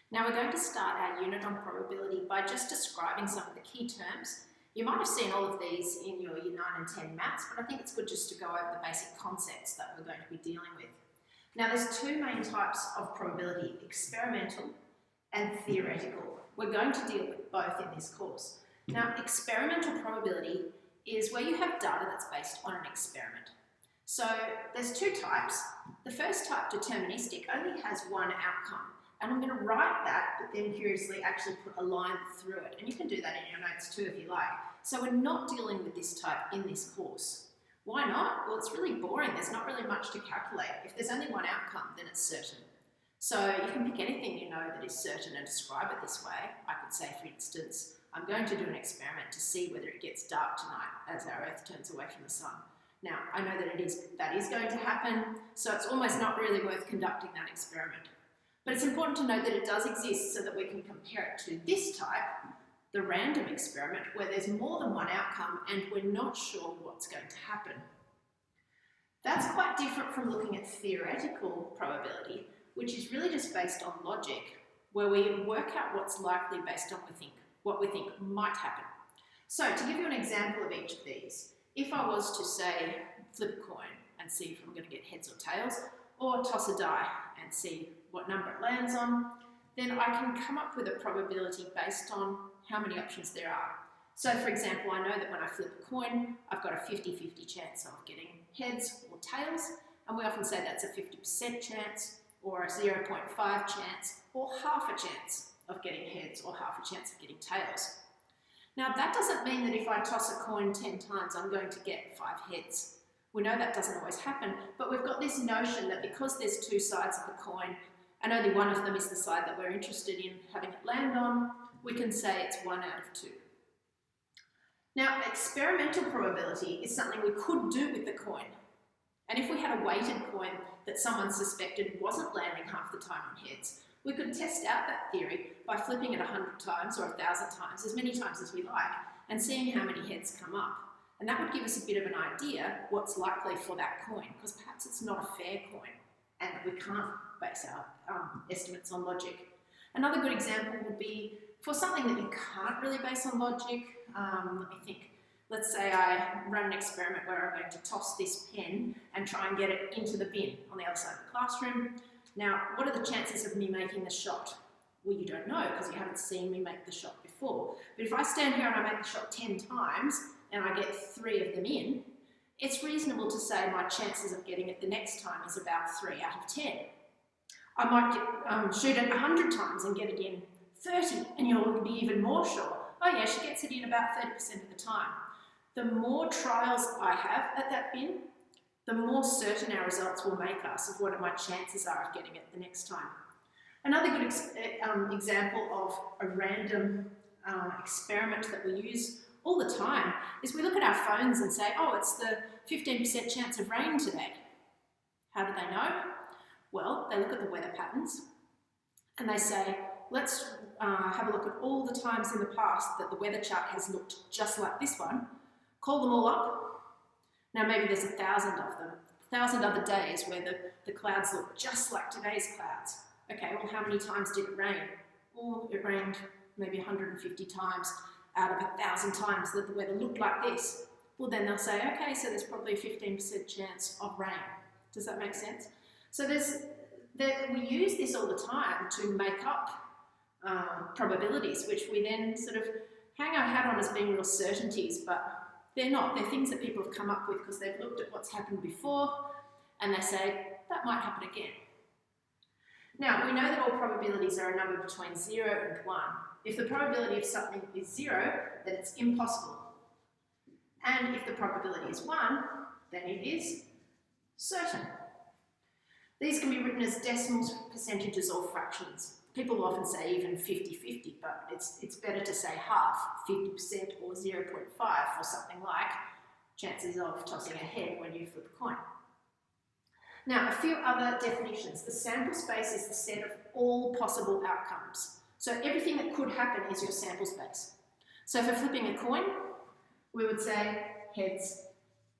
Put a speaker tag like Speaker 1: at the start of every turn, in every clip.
Speaker 1: Now we're going to start our unit on probability by just describing some of the key terms. You might have seen all of these in your Year 9 and 10 maths, but I think it's good just to go over the basic concepts that we're going to be dealing with. Now there's two main types of probability, experimental and theoretical. We're going to deal with both in this course. Now experimental probability is where you have data that's based on an experiment. So there's two types. The first type, deterministic, only has one outcome. And I'm going to write that, but then curiously actually put a line through it. And you can do that in your notes too if you like. So we're not dealing with this type in this course. Why not? Well, it's really boring. There's not really much to calculate. If there's only one outcome, then it's certain. So you can pick anything you know that is certain and describe it this way. I could say, for instance, I'm going to do an experiment to see whether it gets dark tonight as our Earth turns away from the sun. Now, I know that that is going to happen, so it's almost not really worth conducting that experiment. But it's important to note that it does exist so that we can compare it to this type, the random experiment, where there's more than one outcome and we're not sure what's going to happen. That's quite different from looking at theoretical probability, which is really just based on logic, where we work out what's likely based on what we think might happen. So to give you an example of each of these, if I was to say flip a coin and see if I'm going to get heads or tails, or toss a die and see what number it lands on, then I can come up with a probability based on how many options there are. So for example, I know that when I flip a coin, I've got a 50-50 chance of getting heads or tails, and we often say that's a 50% chance, or a 0.5 chance, or half a chance of getting heads, or half a chance of getting tails. Now that doesn't mean that if I toss a coin 10 times, I'm going to get 5 heads. We know that doesn't always happen, but we've got this notion that because there's two sides of the coin, and only one of them is the side that we're interested in having it land on, we can say it's 1 out of 2. Now, experimental probability is something we could do with the coin. And if we had a weighted coin that someone suspected wasn't landing half the time on heads, we could test out that theory by flipping it 100 times or 1,000 times, as many times as we like, and seeing how many heads come up. And that would give us a bit of an idea what's likely for that coin, because perhaps it's not a fair coin and we can't base our estimates on logic. Another good example would be for something that you can't really base on logic. Let me think. Let's say I run an experiment where I'm going to toss this pen and try and get it into the bin on the other side of the classroom. Now, what are the chances of me making the shot? Well, you don't know because you haven't seen me make the shot before. But if I stand here and I make the shot 10 times and I get 3 of them in, it's reasonable to say my chances of getting it the next time is about 3 out of 10. I might shoot it 100 times and get it in 30, and you'll be even more sure. Oh yeah, she gets it in about 30% of the time. The more trials I have at that bin, the more certain our results will make us of what my chances are of getting it the next time. Another good example of a random experiment that we use all the time is we look at our phones and say, oh, it's the 15% chance of rain today. How do they know? Well, they look at the weather patterns and they say, let's have a look at all the times in the past that the weather chart has looked just like this one, call them all up. Now maybe there's 1,000 of them, 1,000 other days where the clouds look just like today's clouds. Okay, well how many times did it rain? Well, it rained maybe 150 times out of 1,000 times that the weather looked like this. Well then they'll say, okay, so there's probably a 15% chance of rain. Does that make sense? So we use this all the time to make up probabilities, which we then sort of hang our hat on as being real certainties, but they're not. They're things that people have come up with because they've looked at what's happened before and they say, that might happen again. Now, we know that all probabilities are a number between 0 and 1. If the probability of something is 0, then it's impossible. And if the probability is 1, then it is certain. These can be written as decimals, percentages, or fractions. People often say even 50-50, but it's better to say half, 50% or 0.5 for something like chances of tossing a head when you flip a coin. Now, a few other definitions. The sample space is the set of all possible outcomes. So everything that could happen is your sample space. So for flipping a coin, we would say heads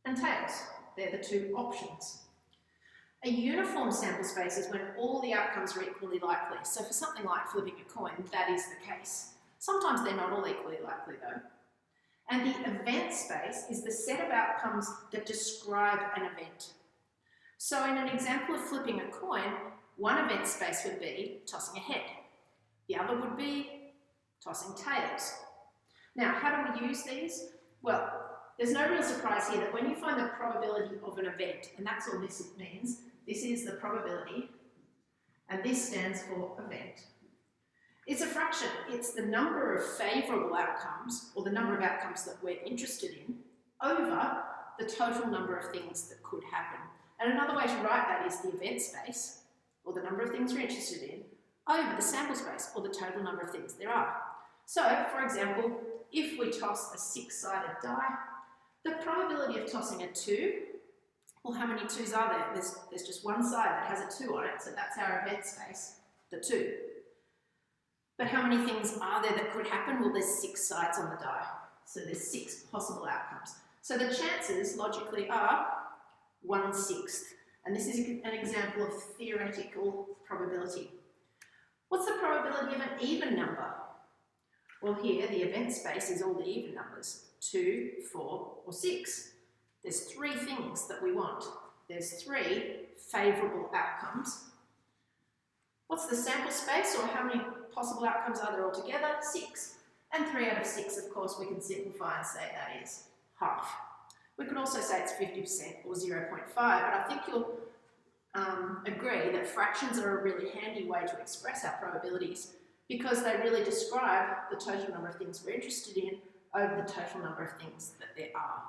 Speaker 1: and tails. They're the two options. A uniform sample space is when all the outcomes are equally likely. So for something like flipping a coin, that is the case. Sometimes they're not all equally likely though. And the event space is the set of outcomes that describe an event. So in an example of flipping a coin, one event space would be tossing a head. The other would be tossing tails. Now, how do we use these? Well, there's no real surprise here that when you find the probability of an event, and that's all this means, this is the probability, and this stands for event. It's a fraction. It's the number of favourable outcomes, or the number of outcomes that we're interested in, over the total number of things that could happen. And another way to write that is the event space, or the number of things we're interested in, over the sample space, or the total number of things there are. So, for example, if we toss a 6-sided die, the probability of tossing a 2, well, how many 2s are there? There's just one side that has a 2 on it, so that's our event space, the 2. But how many things are there that could happen? Well, there's 6 sides on the die, so there's 6 possible outcomes. So the chances, logically, are 1/6, and this is an example of theoretical probability. What's the probability of an even number? Well, here the event space is all the even numbers, 2, 4, or 6. There's 3 things that we want. There's 3 favourable outcomes. What's the sample space, or how many possible outcomes are there altogether? 6. And 3 out of 6, of course, we can simplify and say that is half. We could also say it's 50% or 0.5, but I think you'll agree that fractions are a really handy way to express our probabilities because they really describe the total number of things we're interested in over the total number of things that there are.